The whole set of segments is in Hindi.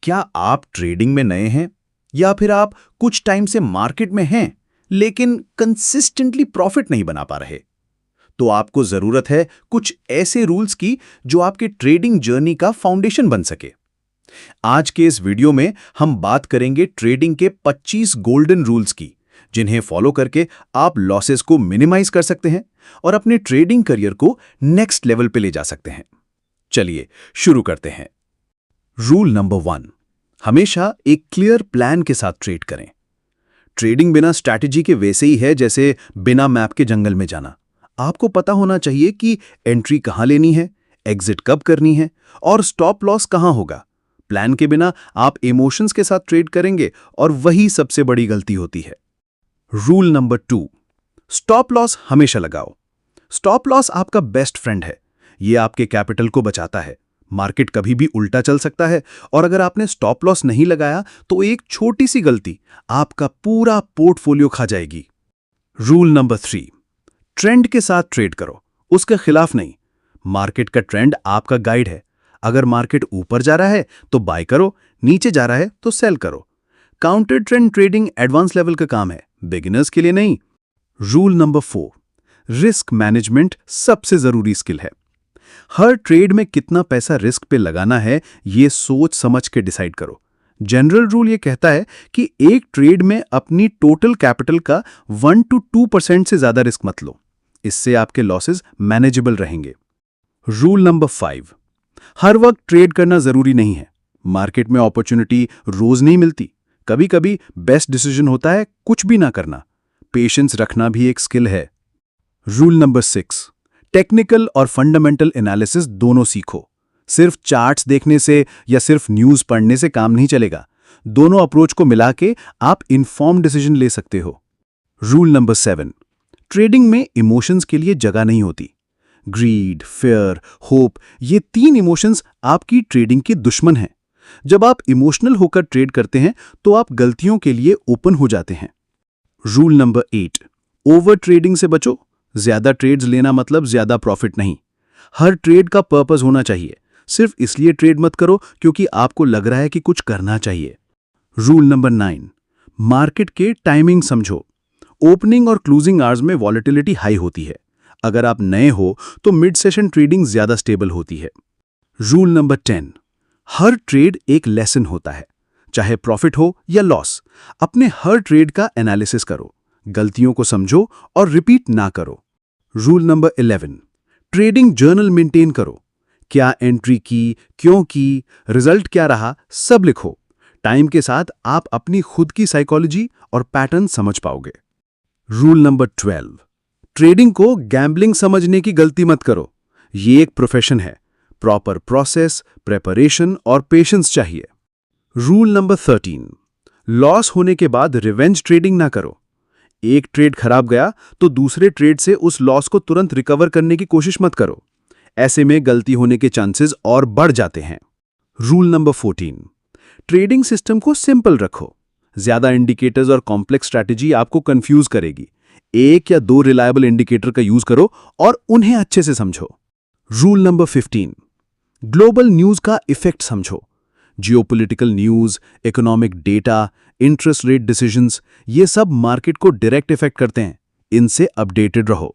क्या आप ट्रेडिंग में नए हैं या फिर आप कुछ टाइम से मार्केट में हैं लेकिन कंसिस्टेंटली प्रॉफिट नहीं बना पा रहे? तो आपको जरूरत है कुछ ऐसे रूल्स की जो आपके ट्रेडिंग जर्नी का फाउंडेशन बन सके। आज के इस वीडियो में हम बात करेंगे ट्रेडिंग के 25 गोल्डन रूल्स की, जिन्हें फॉलो करके आप लॉसेस को मिनिमाइज कर सकते हैं और अपने ट्रेडिंग करियर को नेक्स्ट लेवल पे ले जा सकते हैं। चलिए शुरू करते हैं। रूल नंबर 1, हमेशा एक क्लियर प्लान के साथ ट्रेड करें। ट्रेडिंग बिना स्ट्रैटेजी के वैसे ही है जैसे बिना मैप के जंगल में जाना। आपको पता होना चाहिए कि एंट्री कहां लेनी है, एग्जिट कब करनी है और स्टॉप लॉस कहां होगा। प्लान के बिना आप इमोशंस के साथ ट्रेड करेंगे और वही सबसे बड़ी गलती होती है। रूल नंबर 2, स्टॉप लॉस हमेशा लगाओ। स्टॉप लॉस आपका बेस्ट फ्रेंड है। ये आपके कैपिटल को बचाता है। मार्केट कभी भी उल्टा चल सकता है और अगर आपने स्टॉप लॉस नहीं लगाया तो एक छोटी सी गलती आपका पूरा पोर्टफोलियो खा जाएगी। रूल नंबर 3, ट्रेंड के साथ ट्रेड करो, उसके खिलाफ नहीं। मार्केट का ट्रेंड आपका गाइड है। अगर मार्केट ऊपर जा रहा है तो बाय करो, नीचे जा रहा है तो सेल करो। Counter trend trading advance level का काम है, बिगिनर्स के लिए नहीं। रूल नंबर 4, रिस्क मैनेजमेंट सबसे जरूरी स्किल है। हर ट्रेड में कितना पैसा रिस्क पे लगाना है ये सोच समझ के डिसाइड करो। जनरल रूल ये कहता है कि एक ट्रेड में अपनी टोटल कैपिटल का 1 to 2% से ज्यादा रिस्क मत लो। इससे आपके लॉसेस मैनेजेबल रहेंगे। रूल नंबर 5, हर वक्त ट्रेड करना जरूरी नहीं है। मार्केट में अपॉर्चुनिटी रोज नहीं मिलती। कभी कभी बेस्ट डिसीजन होता है कुछ भी ना करना। पेशेंस रखना भी एक स्किल है। रूल नंबर 6, टेक्निकल और फंडामेंटल एनालिसिस दोनों सीखो। सिर्फ चार्ट्स देखने से या सिर्फ न्यूज़ पढ़ने से काम नहीं चलेगा। दोनों अप्रोच को मिला के आप इन्फॉर्म्ड डिसीजन ले सकते हो। रूल नंबर 7, ट्रेडिंग में इमोशंस के लिए जगह नहीं होती। ग्रीड, फियर, होप, ये 3 इमोशंस आपकी ट्रेडिंग के दुश्मन हैं। जब आप इमोशनल होकर ट्रेड करते हैं तो आप गलतियों के लिए ओपन हो जाते हैं। रूल नंबर 8, ओवर ट्रेडिंग से बचो। ज्यादा ट्रेड्स लेना मतलब ज्यादा प्रॉफिट नहीं। हर ट्रेड का पर्पस होना चाहिए। सिर्फ इसलिए ट्रेड मत करो क्योंकि आपको लग रहा है कि कुछ करना चाहिए। रूल नंबर 9, मार्केट के टाइमिंग समझो। ओपनिंग और क्लोजिंग आवर्स में वॉलेटिलिटी हाई होती है। अगर आप नए हो तो मिड सेशन ट्रेडिंग ज्यादा स्टेबल होती है। रूल नंबर 10, हर ट्रेड एक लेसन होता है, चाहे प्रॉफिट हो या लॉस। अपने हर ट्रेड का एनालिसिस करो, गलतियों को समझो और रिपीट ना करो। Rule number 11, trading journal maintain करो। क्या एंट्री की, क्यों की, रिजल्ट क्या रहा, सब लिखो। टाइम के साथ आप अपनी खुद की साइकोलॉजी और पैटर्न समझ पाओगे। रूल नंबर 12, ट्रेडिंग को गैम्बलिंग समझने की गलती मत करो। ये एक प्रोफेशन है। प्रॉपर प्रोसेस, प्रेपरेशन और पेशेंस चाहिए। रूल नंबर 13, लॉस होने के बाद रिवेंज ट्रेडिंग ना करो। एक ट्रेड खराब गया तो दूसरे ट्रेड से उस लॉस को तुरंत रिकवर करने की कोशिश मत करो। ऐसे में गलती होने के चांसेस और बढ़ जाते हैं। रूल नंबर 14, ट्रेडिंग सिस्टम को सिंपल रखो। ज्यादा इंडिकेटर्स और कॉम्प्लेक्स स्ट्रैटेजी आपको कंफ्यूज करेगी। 1 या 2 रिलायबल इंडिकेटर का यूज करो और उन्हें अच्छे से समझो। रूल नंबर 15, ग्लोबल न्यूज का इफेक्ट समझो। Geopolitical news, economic data, interest rate decisions, ये सब मार्केट को डायरेक्ट इफेक्ट करते हैं। इनसे अपडेटेड रहो।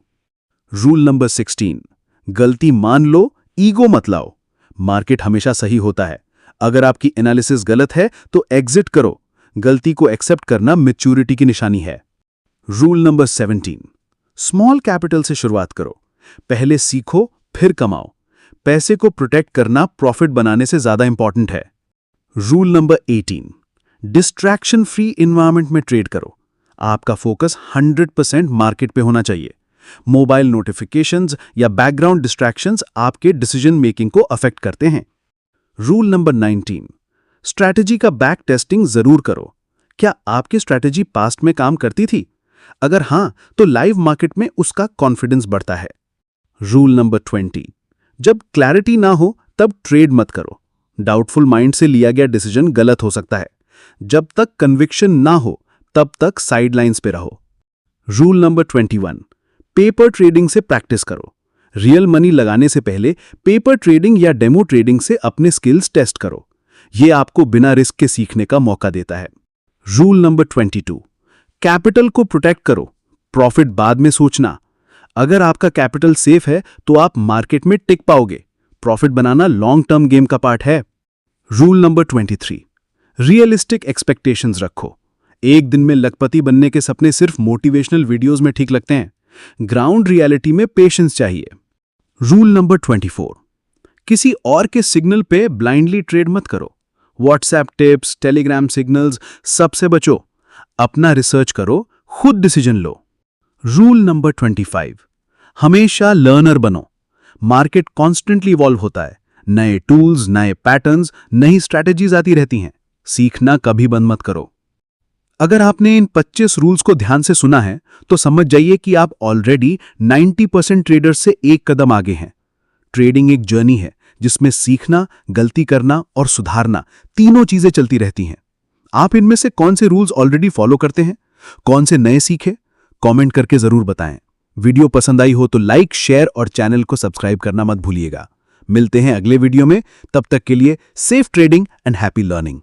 रूल नंबर 16, गलती मान लो, ईगो मत लाओ। मार्केट हमेशा सही होता है। अगर आपकी एनालिसिस गलत है तो एग्जिट करो। गलती को एक्सेप्ट करना मैच्योरिटी की निशानी है। रूल नंबर 17, स्मॉल कैपिटल से शुरुआत करो। पहले सीखो फिर कमाओ। पैसे को प्रोटेक्ट करना प्रॉफिट बनाने से ज्यादा इंपॉर्टेंट है। Rule number 18, distraction free environment में ट्रेड करो। आपका फोकस 100% मार्केट पे होना चाहिए। मोबाइल नोटिफिकेशंस या बैकग्राउंड डिस्ट्रैक्शंस आपके डिसीजन मेकिंग को अफेक्ट करते हैं। रूल नंबर 19, स्ट्रैटेजी का बैक टेस्टिंग जरूर करो। क्या आपकी स्ट्रैटेजी पास्ट में काम करती थी? अगर हां, तो लाइव मार्केट में उसका कॉन्फिडेंस बढ़ता है। रूल नंबर 20, जब क्लैरिटी ना हो तब ट्रेड मत करो। डाउटफुल माइंड से लिया गया डिसीजन गलत हो सकता है। जब तक कन्विक्शन ना हो तब तक साइडलाइंस पे रहो। रूल नंबर 21, पेपर ट्रेडिंग से प्रैक्टिस करो। रियल मनी लगाने से पहले पेपर ट्रेडिंग या डेमो ट्रेडिंग से अपने स्किल्स टेस्ट करो। ये आपको बिना रिस्क के सीखने का मौका देता है। रूल नंबर 22, कैपिटल को प्रोटेक्ट करो, प्रॉफिट बाद में सोचना। अगर आपका कैपिटल सेफ है तो आप मार्केट में टिक पाओगे। प्रॉफिट बनाना लॉन्ग टर्म गेम का पार्ट है। रूल नंबर 23, रियलिस्टिक एक्सपेक्टेशंस रखो। एक दिन में लखपति बनने के सपने सिर्फ मोटिवेशनल वीडियोस में ठीक लगते हैं, ग्राउंड रियलिटी में पेशेंस चाहिए। रूल नंबर 24, किसी और के सिग्नल पे ब्लाइंडली ट्रेड मत करो। व्हाट्सएप टिप्स, टेलीग्राम सिग्नल्स, सबसे बचो। अपना रिसर्च करो, खुद डिसीजन लो। रूल नंबर 25, हमेशा लर्नर बनो। मार्केट कॉन्स्टेंटली इवॉल्व होता है, नए टूल्स, नए पैटर्न्स, नई स्ट्रैटेजीज आती रहती हैं। सीखना कभी बंद मत करो। अगर आपने इन 25 रूल्स को ध्यान से सुना है तो समझ जाइए कि आप ऑलरेडी 90% ट्रेडर्स से एक कदम आगे हैं। ट्रेडिंग एक जर्नी है जिसमें सीखना, गलती करना और सुधारना तीनों चीजें चलती रहती हैं। आप इनमें से कौन से रूल्स ऑलरेडी फॉलो करते हैं, कौन से नए सीखे? कमेंट करके जरूर बताएं। वीडियो पसंद आई हो तो लाइक, शेयर और चैनल को सब्सक्राइब करना मत भूलिएगा। मिलते हैं अगले वीडियो में, तब तक के लिए safe trading and happy learning.